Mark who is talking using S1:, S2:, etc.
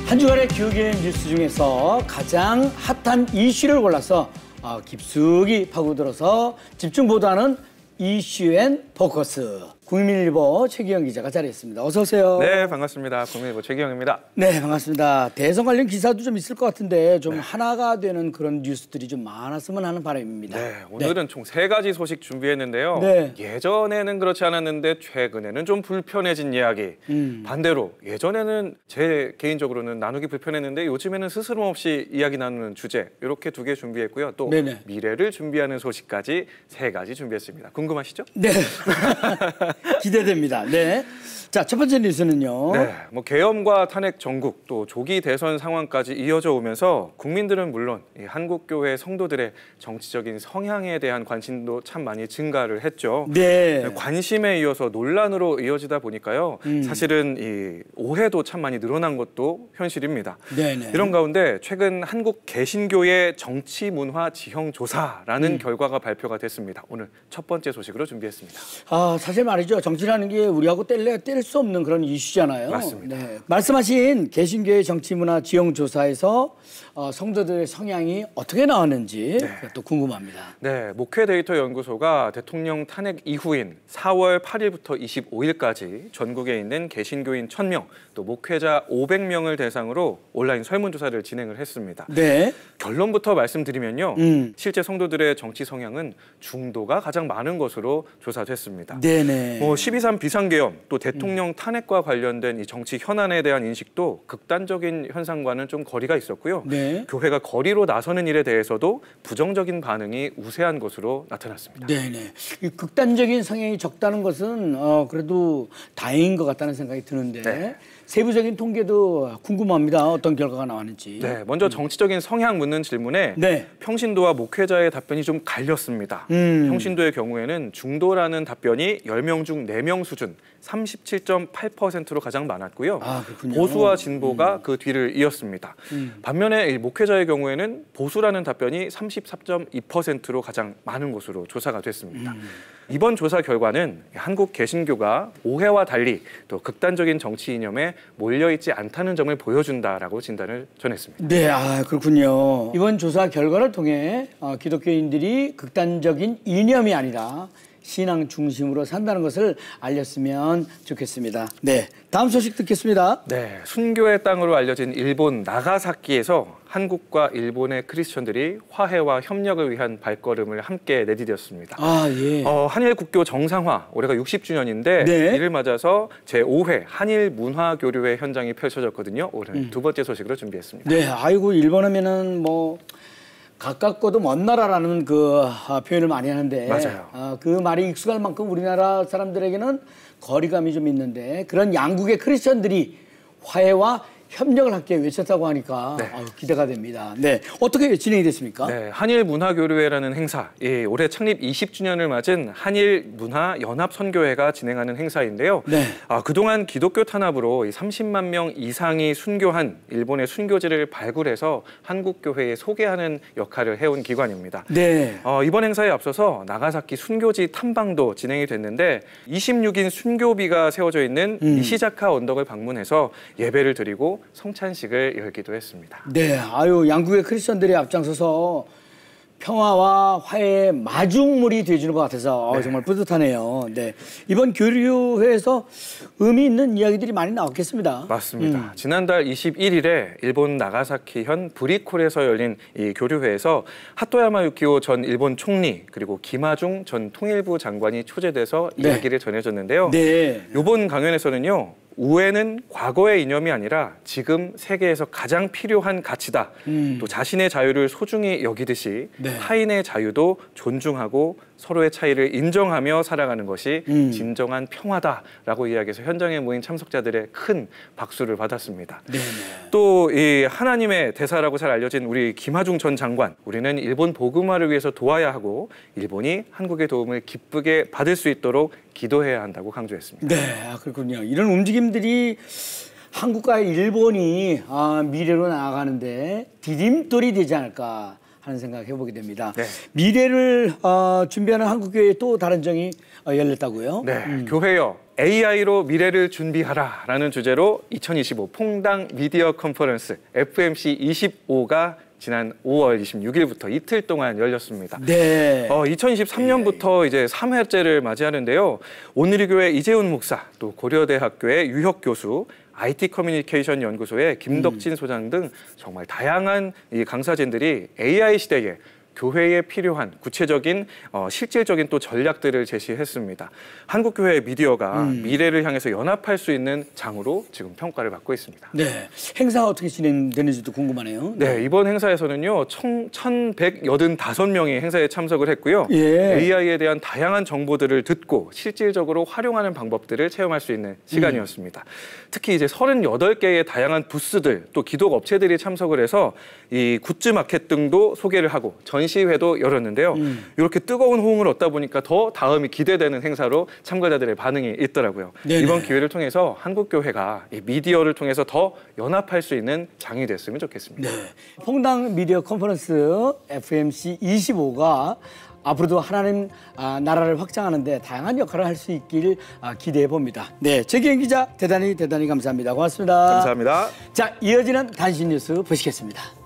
S1: 한 주간의 교육의 뉴스 중에서 가장 핫한 이슈를 골라서 깊숙이 파고들어서 집중보다는 이슈 앤 포커스. 국민일보 최기영 기자가 자리했습니다. 어서 오세요.
S2: 네, 반갑습니다. 국민일보 최기영입니다.
S1: 네, 반갑습니다. 대선 관련 기사도 좀 있을 것 같은데 좀 하나가 되는 그런 뉴스들이 좀 많았으면 하는 바람입니다.
S2: 네, 오늘은 총 3가지 소식 준비했는데요.
S1: 네.
S2: 예전에는 그렇지 않았는데 최근에는 좀 불편해진 이야기. 반대로 예전에는 제 개인적으로는 나누기 불편했는데 요즘에는 스스럼 없이 이야기 나누는 주제, 이렇게 2개 준비했고요. 또
S1: 네네.
S2: 미래를 준비하는 소식까지 3가지 준비했습니다. 궁금하시죠?
S1: 네. 기대됩니다. 네. 자, 첫 번째 뉴스는요.
S2: 네, 계엄과 탄핵 전국 또 조기 대선 상황까지 이어져 오면서 국민들은 물론 이 한국교회 성도들의 정치적인 성향에 대한 관심도 참 많이 증가를 했죠.
S1: 네.
S2: 관심에 이어서 논란으로 이어지다 보니까요. 사실은 이 오해도 참 많이 늘어난 것도 현실입니다.
S1: 네네.
S2: 이런 가운데 최근 한국 개신교의 정치 문화 지형 조사라는 결과가 발표가 됐습니다. 오늘 첫 번째 소식으로 준비했습니다.
S1: 사실 말이죠. 정치라는 게 우리하고 뗄래야 뗄 수 없는 그런 이슈잖아요.
S2: 맞습니다.
S1: 네. 말씀하신 개신교의 정치문화 지형조사에서 성도들의 성향이 어떻게 나왔는지 또 궁금합니다.
S2: 네, 목회데이터 연구소가 대통령 탄핵 이후인 4월 8일부터 25일까지 전국에 있는 개신교인 1000명, 또 목회자 500명을 대상으로 온라인 설문조사를 진행을 했습니다.
S1: 네.
S2: 결론부터 말씀드리면요. 실제 성도들의 정치 성향은 중도가 가장 많은 것으로 조사됐습니다.
S1: 네네.
S2: 12.3 비상계엄, 또 대통령 탄핵과 관련된 이 정치 현안에 대한 인식도 극단적인 현상과는 좀 거리가 있었고요.
S1: 네.
S2: 교회가 거리로 나서는 일에 대해서도 부정적인 반응이 우세한 것으로 나타났습니다.
S1: 네네. 이 극단적인 성향이 적다는 것은 그래도 다행인 것 같다는 생각이 드는데
S2: 네.
S1: 세부적인 통계도 궁금합니다. 어떤 결과가 나왔는지.
S2: 네, 먼저 정치적인 성향 묻는 질문에
S1: 네.
S2: 평신도와 목회자의 답변이 좀 갈렸습니다. 평신도의 경우에는 중도라는 답변이 10명 중 4명 수준 37.8%로 가장 많았고요.
S1: 그렇군요.
S2: 보수와 진보가 그 뒤를 이었습니다. 반면에 이 목회자의 경우에는 보수라는 답변이 34.2%로 가장 많은 것으로 조사가 됐습니다. 이번 조사 결과는 한국 개신교가 오해와 달리 또 극단적인 정치 이념에 몰려있지 않다는 점을 보여준다라고 진단을 전했습니다.
S1: 네, 그렇군요. 이번 조사 결과를 통해 기독교인들이 극단적인 이념이 아니라 신앙 중심으로 산다는 것을 알렸으면 좋겠습니다. 네, 다음 소식 듣겠습니다.
S2: 네, 순교의 땅으로 알려진 일본 나가사키에서 한국과 일본의 크리스천들이 화해와 협력을 위한 발걸음을 함께 내디뎠습니다.
S1: 예.
S2: 한일 국교 정상화, 올해가 60주년인데
S1: 네.
S2: 이를 맞아서 제5회 한일 문화교류회 현장이 펼쳐졌거든요. 오늘 2번째 소식으로 준비했습니다.
S1: 네, 일본 하면은 가깝고도 먼 나라라는 그 표현을 많이 하는데
S2: 맞아요.
S1: 그 말이 익숙할 만큼 우리나라 사람들에게는 거리감이 좀 있는데 그런 양국의 크리스천들이 화해와 협력을 함께 외쳤다고 하니까 기대가 됩니다. 네, 어떻게 진행이 됐습니까?
S2: 네, 한일 문화교류회라는 행사, 올해 창립 20주년을 맞은 한일 문화연합선교회가 진행하는 행사인데요.
S1: 네.
S2: 그동안 기독교 탄압으로 30만 명 이상이 순교한 일본의 순교지를 발굴해서 한국 교회에 소개하는 역할을 해온 기관입니다.
S1: 네.
S2: 이번 행사에 앞서서 나가사키 순교지 탐방도 진행이 됐는데 26인 순교비가 세워져 있는 이시자카 언덕을 방문해서 예배를 드리고 성찬식을 열기도 했습니다.
S1: 네, 양국의 크리스천들이 앞장서서 평화와 화해의 마중물이 되어주는 것 같아서 정말 뿌듯하네요. 네, 이번 교류회에서 의미 있는 이야기들이 많이 나왔겠습니다.
S2: 맞습니다. 지난달 21일에 일본 나가사키현 브리콜에서 열린 이 교류회에서 하토야마 유키오 전 일본 총리 그리고 김하중 전 통일부 장관이 초대돼서 이야기를 전해줬는데요.
S1: 네.
S2: 이번 강연에서는요. 우애는 과거의 이념이 아니라 지금 세계에서 가장 필요한 가치다. 또 자신의 자유를 소중히 여기듯이 타인의 자유도 존중하고 서로의 차이를 인정하며 살아가는 것이 진정한 평화다라고 이야기해서 현장에 모인 참석자들의 큰 박수를 받았습니다. 또 이 하나님의 대사라고 잘 알려진 우리 김하중 전 장관, 우리는 일본 복음화를 위해서 도와야 하고 일본이 한국의 도움을 기쁘게 받을 수 있도록 기도해야 한다고 강조했습니다.
S1: 네, 그렇군요. 이런 움직임들이 한국과 일본이 미래로 나아가는데 디딤돌이 되지 않을까 하는 생각 해보게 됩니다.
S2: 네.
S1: 미래를 준비하는 한국교회에 또 다른 정이 열렸다고요?
S2: 네, 교회여 AI로 미래를 준비하라라는 주제로 2025 퐁당 미디어 컨퍼런스 FMC 25가 지난 5월 26일부터 이틀 동안 열렸습니다.
S1: 네.
S2: 2023년부터 이제 3회째를 맞이하는데요. 오늘의 교회 이재훈 목사, 또 고려대학교의 유혁 교수, IT 커뮤니케이션 연구소의 김덕진 소장 등 정말 다양한 이 강사진들이 AI 시대에 교회에 필요한 구체적인 실질적인 또 전략들을 제시했습니다. 한국교회 미디어가 미래를 향해서 연합할 수 있는 장으로 지금 평가를 받고 있습니다.
S1: 네, 행사가 어떻게 진행되는지도 궁금하네요.
S2: 네, 이번 행사에서는요, 총 1,185명이 행사에 참석을 했고요.
S1: 예.
S2: AI에 대한 다양한 정보들을 듣고 실질적으로 활용하는 방법들을 체험할 수 있는 시간이었습니다. 특히 이제 38개의 다양한 부스들, 또 기독 업체들이 참석을 해서 이 굿즈 마켓 등도 소개를 하고 전시회도 열었는데요. 이렇게 뜨거운 호응을 얻다 보니까 더 다음이 기대되는 행사로 참가자들의 반응이 있더라고요.
S1: 네네.
S2: 이번 기회를 통해서 한국교회가 이 미디어를 통해서 더 연합할 수 있는 장이 됐으면 좋겠습니다.
S1: 네. 퐁당 미디어 컨퍼런스 FMC 25가 앞으로도 하나님 나라를 확장하는데 다양한 역할을 할 수 있길 기대해 봅니다. 네, 최기영 기자 대단히 감사합니다. 고맙습니다.
S2: 감사합니다.
S1: 자, 이어지는 단신 뉴스 보시겠습니다.